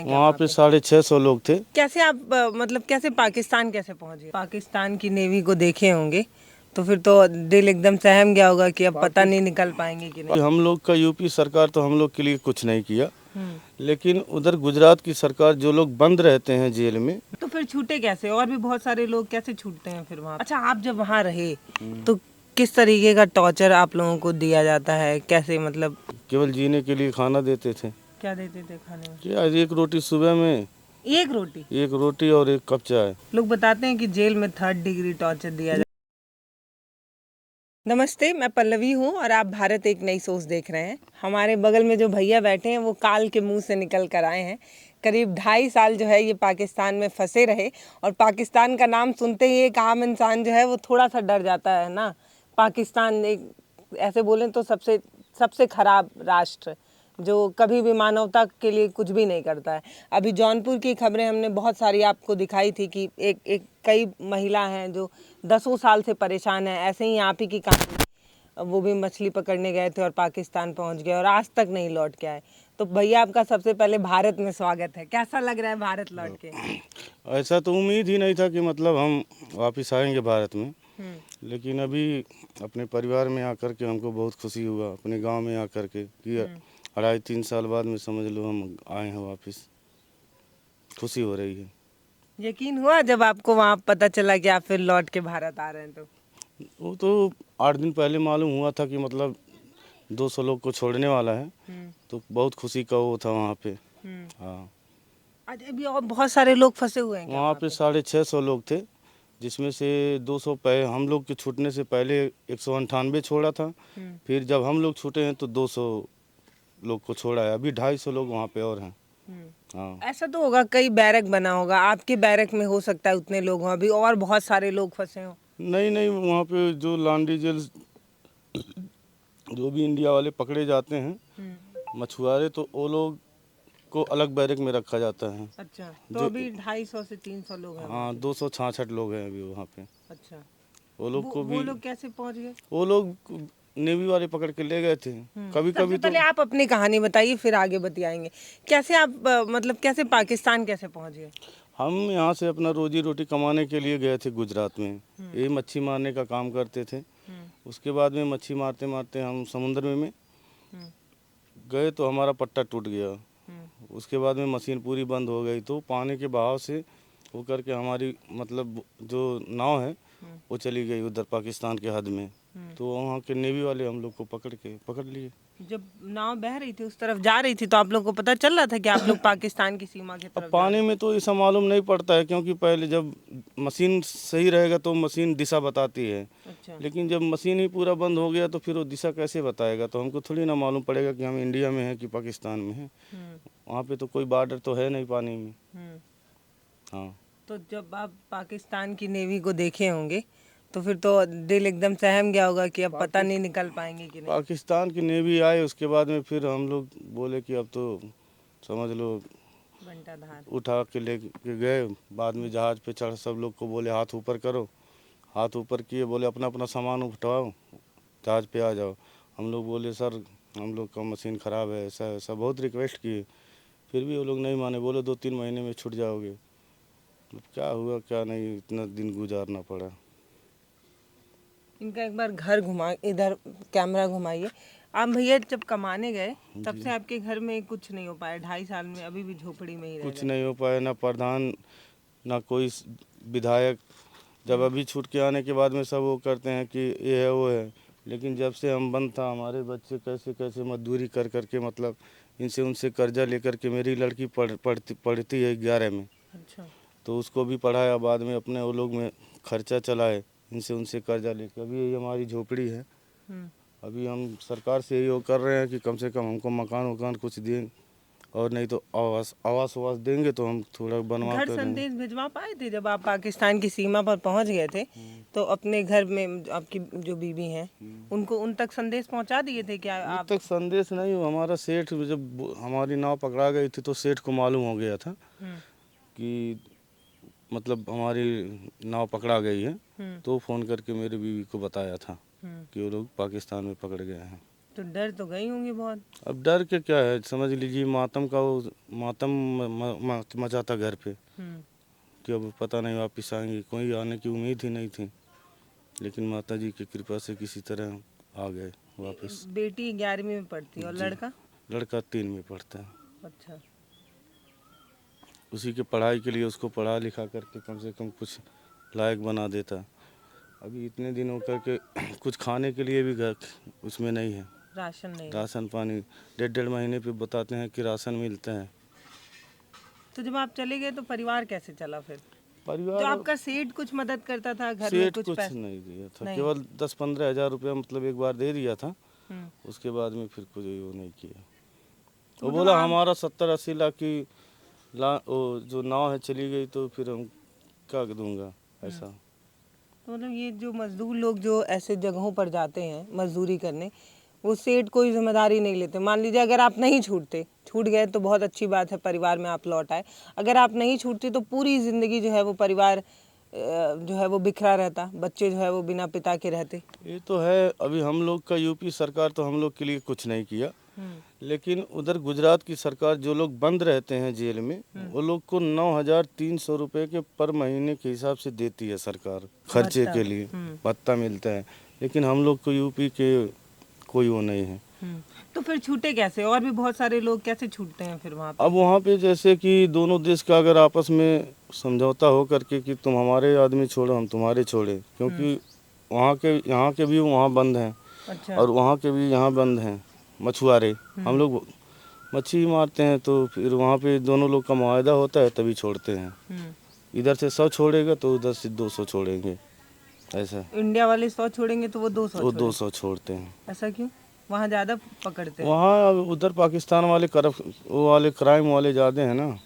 वहाँ पे 650 लोग थे। कैसे आप मतलब कैसे पाकिस्तान कैसे पहुंच गए? पाकिस्तान की नेवी को देखे होंगे तो फिर तो दिल एकदम सहम गया होगा कि अब पता नहीं निकल पाएंगे कि नहीं। हम लोग का यूपी सरकार तो हम लोग के लिए कुछ नहीं किया, हम्म। लेकिन उधर गुजरात की सरकार, जो लोग बंद रहते हैं जेल में, तो फिर छूटे कैसे? और भी बहुत सारे लोग कैसे छूटते हैं फिर वहाँ? अच्छा, आप जब वहाँ रहे तो किस तरीके का टॉर्चर आप लोगों को दिया जाता है? कैसे मतलब? केवल जीने के लिए खाना देते थे। क्या देते थे खाने में? क्या, एक रोटी सुबह में, एक रोटी? एक रोटी और एक कप चाय। लोग बताते हैं कि जेल में 3rd डिग्री टॉर्चर दिया जाता है। नमस्ते, मैं पल्लवी हूँ और आप भारत एक नई सोच देख रहे हैं। हमारे बगल में जो भैया बैठे हैं वो काल के मुंह से निकल कर आए हैं। करीब 2.5 साल जो है ये पाकिस्तान में फंसे रहे और पाकिस्तान का नाम सुनते ही एक आम इंसान जो है वो थोड़ा सा डर जाता है ना। पाकिस्तान एक ऐसे बोलें तो सबसे सबसे खराब राष्ट्र, जो कभी भी मानवता के लिए कुछ भी नहीं करता है। अभी जौनपुर की खबरें हमने बहुत सारी आपको दिखाई थी कि एक कई महिला हैं जो 10 साल से परेशान हैं। ऐसे ही आप ही की कहानी, वो भी मछली पकड़ने गए थे और पाकिस्तान पहुंच गए और आज तक नहीं लौट के आए। तो भैया आपका सबसे पहले भारत में स्वागत है। कैसा लग रहा है भारत लौट के? ऐसा तो उम्मीद ही नहीं था कि मतलब हम वापस आएंगे भारत में, हम्म। लेकिन अभी अपने परिवार में आकर के हमको बहुत खुशी हुआ, अपने गांव में आकर के कि 2.5-3 साल बाद में समझ लो हम आए हैं वापस। खुशी हो रही है। यकीन हुआ जब आपको वहाँ पता चला कि आप फिर लौट के भारत आ रहे हैं तो? वो तो 8 दिन पहले मालूम हुआ था कि मतलब 200 लोग को छोड़ने वाला है, हम्म। तो बहुत खुशी का वो था वहाँ पे। हम्म। हाँ, आज अभी और बहुत सारे लोग फंसे हुए हैं क्या वहाँ वहाँ पे पे? 650 लोग थे, जिसमें से 200 हम लोग के छूटने से पहले 198 छोड़ा था। हम्म। फिर जब हम लोग छूटे हैं तो 200 लोग को छोड़ा है। अभी 250 लोग वहाँ पे और हैं। हाँ, ऐसा तो होगा, कई बैरक बना होगा, आपके बैरक में हो सकता है उतने लोग हों अभी और बहुत सारे लोग फंसे हों। नहीं नहीं, वहाँ पे जो लॉन्ड्री जेल, जो भी इंडिया वाले पकड़े जाते हैं मछुआरे, तो वो लोग को अलग बैरक में रखा जाता है। अच्छा, तो जो, अभी 250 से 300 लोग हैं वहाँ हाँ, पे? 266 लोग हैं अभी वहाँ पे। अच्छा, वो लोग को वो भी, लोग कैसे पहुँच गए? वो लोग नेवी वाले पकड़ के ले गए थे। कभी सबसे कभी तो पहले आप अपनी कहानी बताइए, फिर आगे बतियाएंगे। कैसे आप मतलब कैसे पाकिस्तान कैसे पहुँच गए? हम यहाँ से अपना रोजी रोटी कमाने के लिए गए थे गुजरात में। ये मच्छी मारने का काम करते थे। उसके बाद में मच्छी मारते मारते हम समुद्र में गए तो हमारा पट्टा टूट गया। उसके बाद में मशीन पूरी बंद हो गई, तो पानी के बहाव से वो करके हमारी मतलब जो नाव है वो चली गई उधर पाकिस्तान के हद में। तो वहाँ के नेवी वाले हम लोग को पकड़ लिए। जब नाव बह रही थी उस तरफ जा रही थी तो आप लोग को पता चल रहा था कि आप लोग पाकिस्तान की सीमा की अब तरफ जा रहे पानी में तो ऐसा मालूम नहीं पड़ता है, क्योंकि पहले जब मशीन सही रहेगा तो मशीन दिशा बताती है। हैं? अच्छा। लेकिन जब मशीन ही पूरा बंद हो गया तो फिर वो दिशा कैसे बताएगा? तो हमको थोड़ी ना मालूम पड़ेगा कि हम इंडिया में हैं कि पाकिस्तान में हैं। वहाँ पे तो कोई बॉर्डर तो है नहीं पानी में। हाँ, तो जब आप पाकिस्तान की नेवी को देखे होंगे तो फिर तो दिल एकदम सहम गया होगा कि अब पता नहीं निकल पाएंगे कि नहीं। पाकिस्तान की नेवी आए, उसके बाद में फिर हम लोग बोले कि अब तो समझ लो घंटा धार। उठा के ले के गए। बाद में जहाज़ पे चढ़ सब लोग को बोले हाथ ऊपर करो। हाथ ऊपर किए, बोले अपना अपना सामान उठाओ, जहाज़ पे आ जाओ। हम लोग बोले सर हम लोग का मशीन ख़राब है, ऐसा ऐसा बहुत रिक्वेस्ट किए, फिर भी वो लोग नहीं माने। बोले 2-3 महीने में छूट जाओगे। अब क्या हुआ क्या नहीं, इतना दिन गुजारना पड़ा। इनका एक बार घर घुमा, इधर कैमरा घुमाइए। आप भैया जब कमाने गए तब से आपके घर में कुछ नहीं हो पाया? 2.5 साल में अभी भी झोपड़ी में ही रह कुछ गए? नहीं हो पाया, ना प्रधान ना कोई विधायक। जब अभी छूट के आने के बाद में सब वो करते हैं कि ये है वो है, लेकिन जब से हम बंद था हमारे बच्चे कैसे कैसे मजदूरी कर कर के मतलब इनसे उनसे कर्जा लेकर के, मेरी लड़की पढ़ती है 11 में, अच्छा। तो उसको भी पढ़ाया, बाद में अपने वो लोग में खर्चा चलाए, इनसे उनसे कर्जा लेकर। अभी यही हमारी झोपड़ी है। अभी हम सरकार से यही वो कर रहे हैं कि कम से कम हमको मकान वकान कुछ दें, और नहीं तो आवास आवास वास देंगे तो हम थोड़ा बनवा घर कर रहेंगे। संदेश भिजवा पाए थे जब आप पाकिस्तान की सीमा पर पहुंच गए थे? तो अपने घर में आपकी जो बीवी हैं उनको उन तक संदेश पहुंचा दिए थे क्या वो आप? तक संदेश नहीं हुआ। हमारा सेठ, जब हमारी नाव पकड़ा गई थी तो सेठ को मालूम हो गया था कि मतलब हमारी नाव पकड़ा गई है, तो फ़ोन करके मेरी बीवी को बताया था कि वो लोग पाकिस्तान में पकड़ गए हैं। तो डर तो गई होंगी बहुत। अब डर के क्या है, समझ लीजिए मातम का वो मातम मचा था घर पे कि अब पता नहीं वापस आएंगे, कोई आने की उम्मीद ही नहीं थी, लेकिन माता जी की कृपा से किसी तरह आ गए वापस। बेटी 11वीं में पढ़ती है और जी। लड़का? लड़का 3 में पढ़ता है। अच्छा। उसी के पढ़ाई के लिए उसको पढ़ा लिखा करके कम से कम कुछ लायक बना देता। अभी इतने दिन होकर के कुछ खाने के लिए भी घर उसमें नहीं है, राशन नहीं? राशन पानी 1.5 महीने पे बताते हैं कि राशन मिलता है। तो जब आप चले गए तो परिवार कैसे चला फिर? परिवार तो आपका सेठ कुछ मदद करता था घर में? सेठ कुछ कुछ पैसे नहीं दिया था, नहीं। केवल 10-15 हज़ार रुपया मतलब एक बार दे दिया था। हम्म। उसके बाद में फिर कुछ वो नहीं किया। वो मतलब बोला आप- हमारा 70-80 लाख की वो जो नाव है चली गई तो फिर हम क्या दूंगा ऐसा। तो मतलब ये जो मजदूर लोग जो ऐसे जगहों पर जाते हैं मजदूरी करने, वो सेठ कोई जिम्मेदारी नहीं लेते। मान लीजिए अगर आप नहीं छूट गए तो बहुत अच्छी बात है, परिवार में आप लौट आए। अगर आप नहीं छूटते तो पूरी ज़िंदगी जो है वो परिवार जो है वो बिखरा रहता, बच्चे जो है वो बिना पिता के रहते। ये तो है। अभी हम लोग का यूपी सरकार तो हम लोग के लिए कुछ नहीं किया, लेकिन उधर गुजरात की सरकार जो लोग बंद रहते हैं जेल में, वो लोग को 9,300 रुपये के पर महीने के हिसाब से देती है सरकार खर्चे के लिए, भत्ता मिलता है। लेकिन हम लोग को यूपी के कोई वो नहीं है। तो फिर छूटे कैसे? और भी बहुत सारे लोग कैसे छूटते हैं फिर वहाँ पे? अब वहाँ पे जैसे कि दोनों देश का अगर आपस में समझौता हो करके कि तुम हमारे आदमी छोड़ो हम तुम्हारे छोड़े, क्योंकि वहाँ के भी वहाँ बंद हैं अच्छा। और वहाँ के भी यहाँ बंद हैं मछुआरे। हम लोग मच्छी मारते हैं तो फिर वहाँ पे दोनों लोग का मुआहदा होता है तभी छोड़ते हैं। इधर से 100 छोड़ेगा तो उधर से 200 छोड़ेंगे, ऐसा। इंडिया वाले 100 छोड़ेंगे तो वो 200 वो छोड़ेंगे। 200 छोड़ते हैं। ऐसा क्यों? वहाँ ज़्यादा पकड़ते हैं? वहाँ उधर पाकिस्तान वाले वो वाले क्राइम वाले ज़्यादा हैं ना,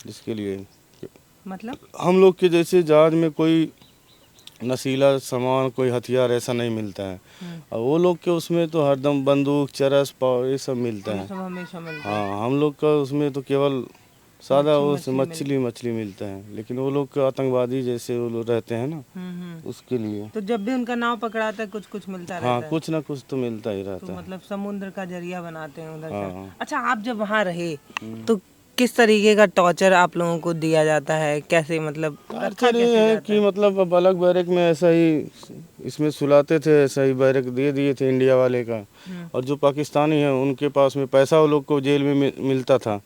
जिसके लिए मतलब हम लोग के जैसे जहाज में कोई नशीला सामान कोई हथियार ऐसा नहीं मिलता है, और वो लोग के उसमें तो हरदम बंदूक चरस पाव ये सब मिलता ये है। सब हमेशा मिलता है। हाँ, हम लोग का उसमें तो केवल सादा वो मछली मछली मिलता है, लेकिन वो लोग का आतंकवादी जैसे वो लोग रहते हैं ना, उसके लिए। तो जब भी उनका नाव पकड़ाता है कुछ कुछ मिलता रहता हाँ, है? कुछ ना कुछ तो मिलता ही रहता तो है। मतलब समुद्र का जरिया बनाते हैं उधर से। हाँ। अच्छा, आप जब वहाँ रहे तो किस तरीके का टॉर्चर आप लोगों को दिया जाता है? कैसे मतलब रखा टॉर्चर ये कैसे है जाता कि मतलब अब अलग बैरक में ऐसा ही इसमें सुलाते थे, ऐसा ही बैरक दे दिए थे इंडिया वाले का। और जो पाकिस्तानी हैं उनके पास में पैसा वो लोग को जेल में मिलता था,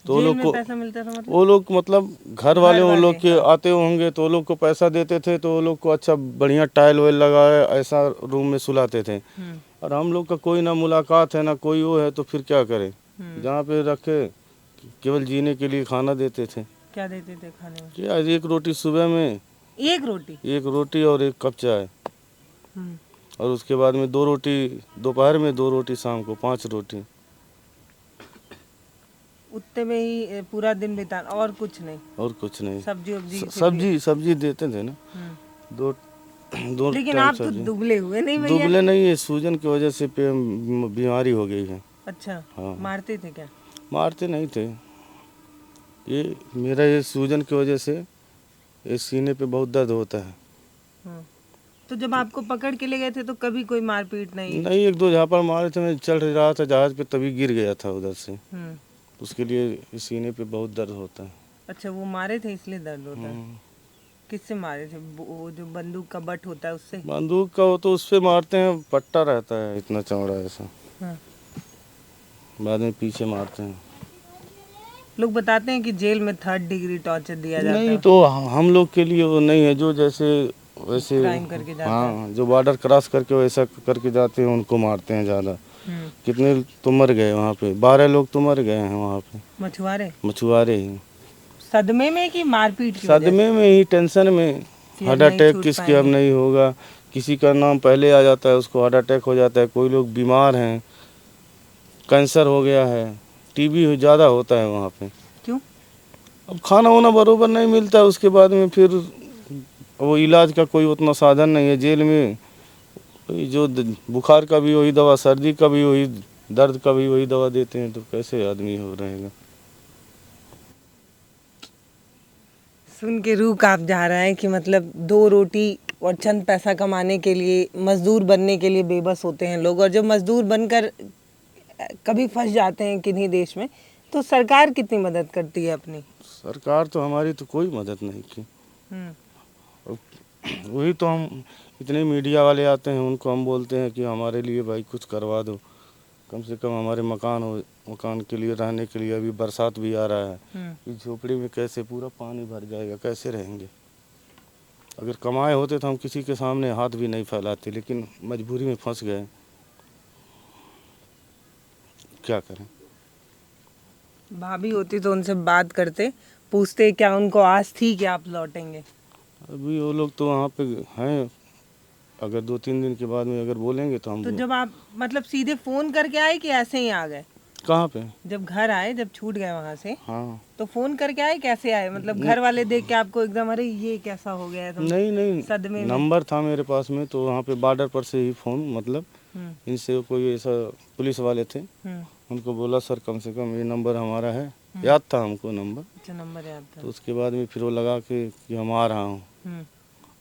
तो वो जेल लोग में को पैसा मिलता था मतलब? वो लोग मतलब घर वाले वो लोग के हाँ। आते होंगे तो वो लोग को पैसा देते थे, तो वो लोग को अच्छा बढ़िया टाइल वाइल लगाए ऐसा रूम में सुलाते थे। और हम लोग का कोई ना मुलाकात है ना कोई वो है, तो फिर क्या करें। जहाँ पे रखे केवल जीने के लिए खाना देते थे। क्या देते थे खाने में? क्या, एक रोटी सुबह में, एक रोटी? एक रोटी और एक कप चाय, और उसके बाद में 2 रोटी दोपहर में, 2 रोटी शाम को, 5 रोटी। उतने में ही पूरा दिन बिताना, और कुछ नहीं? और कुछ नहीं। सब्जी सब्जी देते थे ना, दो दो लेकिन टाइम आप तो सब्जी। दुबले हुए नहीं भैया? दुबले नहीं है, सूजन की वजह से बीमारी हो गई है। अच्छा। हाँ। मारते थे क्या? मारते नहीं थे, ये मेरा ये सूजन की वजह से ये सीने पे बहुत दर्द होता है। तो जब आपको पकड़ के ले गए थे तो कभी कोई मारपीट नहीं? नहीं, 1-2 झापड़ मारे थे, मैं चल रहा था जहाज पे तभी गिर गया था उधर से, उसके लिए सीने पे बहुत दर्द होता है। अच्छा, वो मारे थे इसलिए दर्द होता है? किससे मारे थे? वो जो बंदूक का बट होता है उससे? बंदूक का हो तो उससे मारते हैं, पट्टा रहता है इतना चौड़ा ऐसा, बाद में पीछे मारते हैं। लोग बताते हैं कि जेल में 3rd डिग्री टॉर्चर दिया जाता नहीं, है। तो हम लोग के लिए वो नहीं है, जो जैसे वैसे क्राइम करके जाते हाँ, जो बॉर्डर क्रॉस करके वैसा करके जाते हैं उनको मारते हैं ज़्यादा। कितने तो मर गए वहाँ पे, 12 लोग तो मर गए हैं वहाँ पे, मछुआरे ही। सदमे में कि मारपीट की वजह सदमे में ही, टेंशन में, हार्ट अटैक किसके अब नहीं होगा, किसी का नाम पहले आ जाता है उसको हार्ट अटैक हो जाता है, कोई लोग बीमार हैं, कैंसर हो गया है, टीबी ज़्यादा होता है वहाँ पे। क्यों? अब खाना वाना बरोबर नहीं मिलता है, उसके बाद में फिर वो इलाज का कोई उतना साधन नहीं है जेल में। जो बुखार का भी वही दवा, सर्दी का भी वही, दर्द का भी वही दवा देते हैं, तो कैसे आदमी हो रहेगा। सुन के रूह कांप जा रहा है कि मतलब 2 रोटी और चंद पैसा कमाने के लिए मजदूर बनने के लिए बेबस होते हैं लोग, और जब मजदूर बनकर कभी फंस जाते हैं किन्हीं देश में, तो सरकार कितनी मदद करती है अपनी? सरकार तो हमारी तो कोई मदद नहीं की। और वही तो हम इतने मीडिया वाले आते हैं, उनको हम बोलते हैं कि हमारे लिए भाई कुछ करवा दो, कम से कम हमारे मकान के लिए, रहने के लिए। अभी बरसात भी आ रहा है, इस झोपड़ी में कैसे पूरा पानी भर जाएगा, कैसे रहेंगे। अगर कमाए होते तो हम किसी के सामने हाथ भी नहीं फैलाते, लेकिन मजबूरी में फंस गए, क्या करें। भाभी होती तो उनसे बात करते, पूछते क्या उनको आस थी कि आप लौटेंगे? अभी वो लोग तो वहाँ पे हैं, अगर 2-3 दिन के बाद में अगर बोलेंगे तो हम तो जब आप मतलब सीधे फोन करके आए कि ऐसे ही आ गए? कहाँ पे। जब घर आए, जब छूट गए वहां से, हाँ, तो फोन करके आए, कैसे आए? मतलब घर वाले देख के आपको एकदम अरे ये कैसा हो गया है, तुम नहीं सदमे में? नंबर था मेरे पास में, तो वहाँ पे बॉर्डर पर से ही फ़ोन, मतलब इनसे कोई ऐसा पुलिस वाले थे, उनको बोला सर कम से कम ये नंबर हमारा है, याद था हमको नंबर। अच्छा, नंबर याद था। तो उसके बाद में फिर वो लगा के कि हम आ रहा हूँ। हम्म,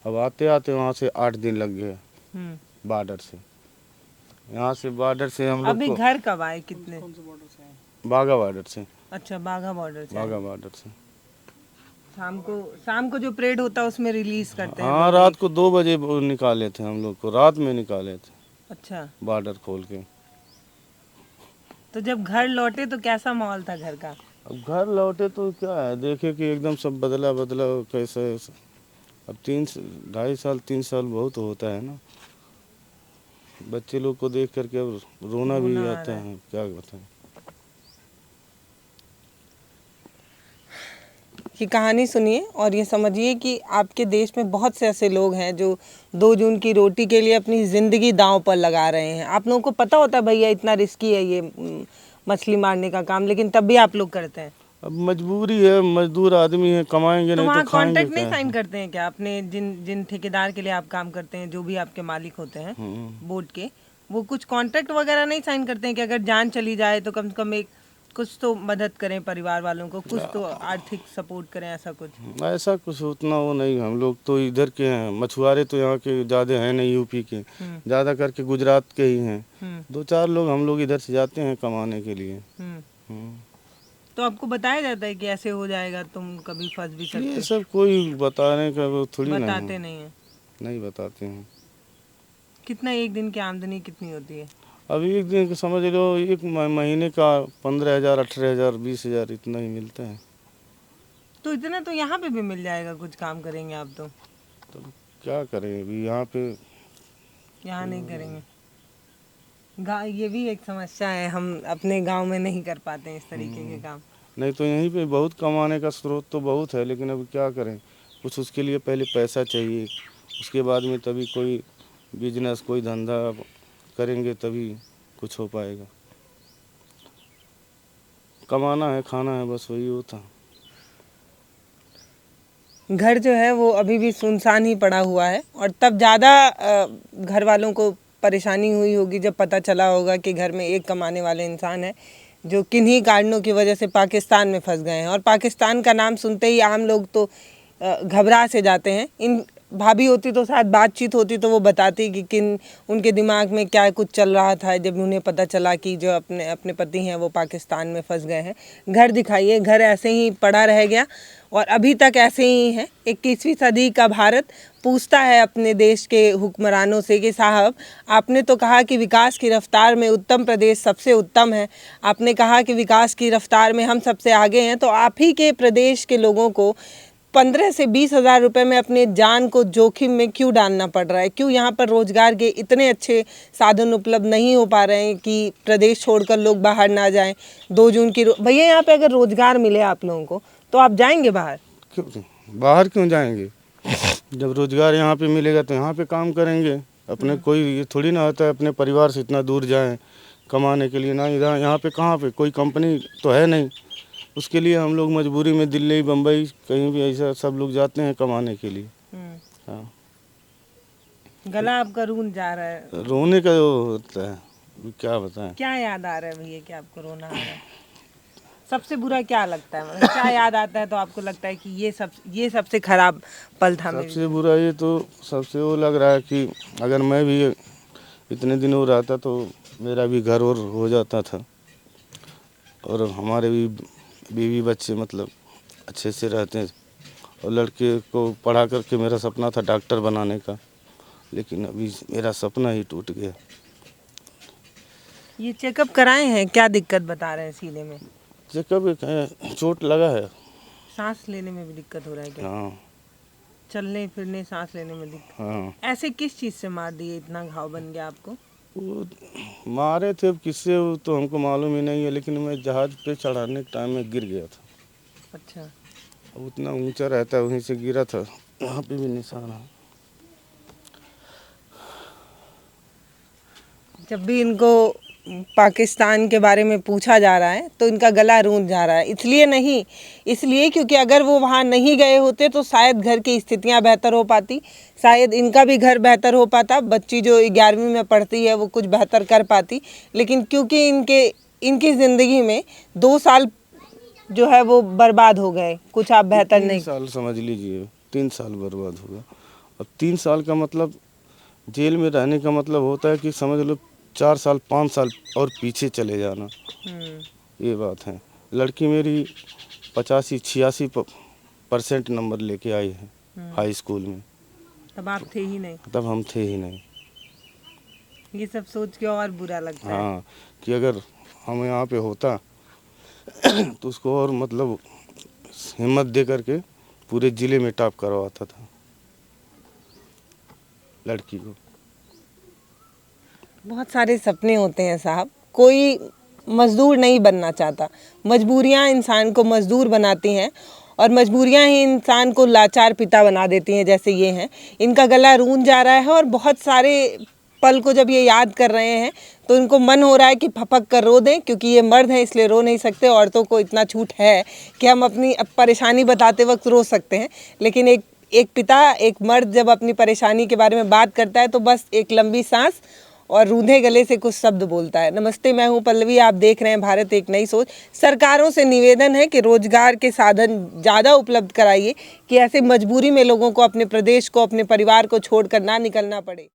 अब आते आते वहाँ से 8 दिन लग गए बॉर्डर से। यहाँ से बॉर्डर से हम लोग अभी को घर कब आए? कितने? बाघा बॉर्डर से, अच्छा, बाघा बॉर्डर से। बाघा बॉर्डर से। शाम को जो परेड होता है उसमें रिलीज करते हैं हाँ, लोग रात एक। को 2 बजे वो निकाले थे हम लोग को, रात में निकाले थे अच्छा, बॉर्डर खोल के। तो जब घर लौटे तो कैसा माहौल था घर का? अब घर लौटे तो क्या है, देखे कि एकदम सब बदला बदला कैसे। अब 2.5 साल 3 साल बहुत होता है ना, बच्चे लोग को देख करके अब रोना भी रोना आ आता रहा है। है, क्या बताएं। ये कहानी सुनिए और ये समझिए कि आपके देश में बहुत से ऐसे लोग हैं जो 2 जून की रोटी के लिए अपनी ज़िंदगी दांव पर लगा रहे हैं। आप लोगों को पता होता है भैया इतना रिस्की है ये मछली मारने का काम, लेकिन तब भी आप लोग करते हैं। अब मजबूरी है, मजदूर आदमी है, कमाएंगे तो नहीं तो वहाँ खाएंगे कॉन्ट्रैक्ट नहीं क्या। साइन करते हैं क्या अपने जिन जिन ठेकेदार के लिए आप काम करते हैं, जो भी आपके मालिक होते हैं बोर्ड के, वो कुछ कॉन्ट्रैक्ट वगैरह नहीं साइन करते हैं कि अगर जान चली जाए तो कम से कम एक कुछ तो मदद करें परिवार वालों को, कुछ तो आर्थिक सपोर्ट करें, ऐसा कुछ? ऐसा कुछ उतना वो नहीं। हम लोग तो इधर के हैं, मछुआरे तो यहाँ के ज़्यादा हैं नहीं, यूपी के ज़्यादा करके गुजरात के ही हैं। 2-4 लोग हम लोग इधर से जाते हैं कमाने के लिए। तो आपको बताया जाता है कि ऐसे हो जाएगा, तुम कभी फंस भी सकते ये हो? सब कोई बताने का वो थोड़ी ना बताते है, नहीं है? नहीं बताते हैं। कितना एक दिन की आमदनी कितनी होती है? अभी एक दिन का समझ लो, एक महीने का 15,000 18,000 20,000 इतना ही मिलता है। तो इतना तो यहाँ पे भी मिल जाएगा, कुछ काम करेंगे आप तो। तो क्या करें अभी यहाँ पे। यहाँ नहीं करेंगे? ये भी एक समस्या है, हम अपने गांव में नहीं कर पाते हैं इस तरीके के काम। नहीं तो यहीं पे बहुत कमाने का स्रोत तो बहुत है, लेकिन अब क्या करें, कुछ उसके लिए पहले पैसा चाहिए, उसके बाद में तभी कोई बिजनेस कोई धंधा करेंगे तभी कुछ हो पाएगा। कमाना है, खाना है, बस वही होता। घर जो है वो अभी भी सुनसान ही पड़ा हुआ है, और तब ज़्यादा घर वालों को परेशानी हुई होगी जब पता चला होगा कि घर में एक कमाने वाले इंसान है जो किन्हीं कारणों की वजह से पाकिस्तान में फंस गए हैं। और पाकिस्तान का नाम सुनते ही आम लोग तो घबरा से जाते हैं। इन भाभी होती तो शायद बातचीत होती तो वो बताती कि किन उनके दिमाग में क्या कुछ चल रहा था जब उन्हें पता चला कि जो अपने पति हैं वो पाकिस्तान में फंस गए हैं। घर दिखाइए, घर ऐसे ही पड़ा रह गया और अभी तक ऐसे ही है। 21वीं सदी का भारत पूछता है अपने देश के हुक्मरानों से कि साहब, आपने तो कहा कि विकास की रफ्तार में उत्तर प्रदेश सबसे उत्तम है, आपने कहा कि विकास की रफ्तार में हम सबसे आगे हैं, तो आप ही के प्रदेश के लोगों को 15 से 20 हज़ार रुपये में अपने जान को जोखिम में क्यों डालना पड़ रहा है? क्यों यहाँ पर रोजगार के इतने अच्छे साधन उपलब्ध नहीं हो पा रहे हैं कि प्रदेश छोड़कर लोग बाहर ना जाएं? 2 जून की भैया, यहाँ पे अगर रोजगार मिले आप लोगों को तो आप जाएंगे बाहर? क्यों बाहर क्यों जाएंगे? जब रोजगार यहाँ पे मिलेगा तो यहाँ पे काम करेंगे। अपने कोई ये थोड़ी ना होता है अपने परिवार से इतना दूर जाएं कमाने के लिए ना। इधर यहाँ पे कहाँ पे कोई कंपनी तो है नहीं, उसके लिए हम लोग मजबूरी में दिल्ली बम्बई कहीं भी ऐसा सब लोग जाते हैं कमाने के लिए। हाँ, गला आपका रून जा रहा है। रोने का वो होता है, क्या बताएं। क्या याद आ रहा है भैया कि आपको रोना आ रहा है? सबसे बुरा क्या लगता है, मतलब क्या याद आता है तो आपको लगता है कि ये सबसे खराब पल था मेरे सबसे बुरा ये तो सबसे वो लग रहा है कि अगर मैं भी इतने दिनों रहता तो मेरा भी घर और हो जाता था और हमारे भी बीवी बच्चे मतलब अच्छे से रहते हैं। और लड़के को पढ़ा करके मेरा सपना था डॉक्टर बनाने का, लेकिन अभी मेरा सपना ही टूट गया। ये चेकअप कराए हैं, क्या दिक्कत बता रहे हैं सीने में? चेकअप एक है, चोट लगा है। सांस लेने में भी दिक्कत हो रहा है क्या? हाँ चलने फिरने सांस लेने में दिक्कत? हाँ। ऐसे किस चीज़ से मार दिए, इतना घाव बन गया आपको? वो मारे थे, अब किससे वो तो हमको मालूम ही नहीं है, लेकिन मैं जहाज़ पे चढ़ाने के टाइम में गिर गया था। अच्छा। अब उतना ऊंचा रहता है, वहीं से गिरा था, वहाँ पे भी निशान है। जब भी इनको पाकिस्तान के बारे में पूछा जा रहा है तो इनका गला रूंध जा रहा है। इसलिए क्योंकि अगर वो वहाँ नहीं गए होते तो शायद घर की स्थितियाँ बेहतर हो पाती, शायद इनका भी घर बेहतर हो पाता, बच्ची जो 11वीं में पढ़ती है वो कुछ बेहतर कर पाती। लेकिन क्योंकि इनकी ज़िंदगी में 2 साल जो है वो बर्बाद हो गए, कुछ आप बेहतर 3 नहीं। साल समझ लीजिए, 3 साल बर्बाद हुआ। अब 3 साल का मतलब जेल में रहने का मतलब होता है कि समझ लो 4 साल 5 साल और पीछे चले जाना, ये बात है। लड़की मेरी 85-86% नंबर लेके आई है हाई स्कूल में। तब आप थे ही नहीं। तब हम थे ही नहीं। ये सब सोच के और बुरा लगता है। हाँ, कि अगर हम यहाँ पे होता तो उसको और मतलब हिम्मत दे करके पूरे ज़िले में टॉप करवाता था लड़की को। बहुत सारे सपने होते हैं साहब, कोई मज़दूर नहीं बनना चाहता, मजबूरियां इंसान को मज़दूर बनाती हैं और मजबूरियां ही इंसान को लाचार पिता बना देती हैं, जैसे ये हैं। इनका गला रूंध जा रहा है और बहुत सारे पल को जब ये याद कर रहे हैं तो इनको मन हो रहा है कि फपक कर रो दें, क्योंकि ये मर्द हैं इसलिए रो नहीं सकते। औरतों को इतना छूट है कि हम अपनी परेशानी बताते वक्त रो सकते हैं, लेकिन एक पिता, एक मर्द जब अपनी परेशानी के बारे में बात करता है तो बस एक लंबी सांस और रूंधे गले से कुछ शब्द बोलता है। नमस्ते, मैं हूं पल्लवी, आप देख रहे हैं भारत एक नई सोच। सरकारों से निवेदन है कि रोजगार के साधन ज़्यादा उपलब्ध कराइए कि ऐसे मजबूरी में लोगों को अपने प्रदेश को, अपने परिवार को छोड़कर ना निकलना पड़े।